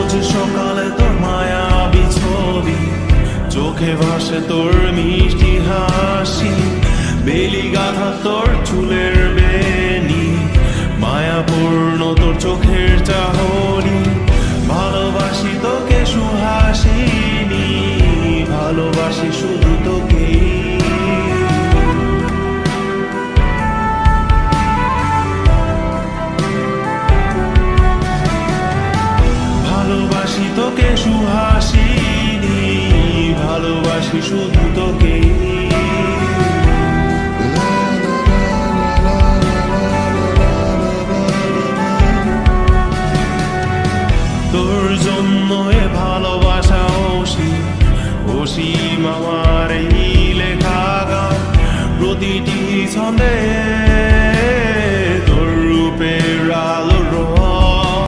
রোজ সকালে তোর মায়াবী ছবি, চোখে ভাসে তোর মিষ্টি হাসি, বেলি গাঁথা তোর চুলের বেনি, মায়াপূর্ণ তোর চোখের চাহনি। ভালোবাসি তোকে সুহাসিনী, ভালোবাসি শুধু তোকে। ভালোবাসি তোকে সুহাসিনী, ভালোবাসি শুধু তোকে।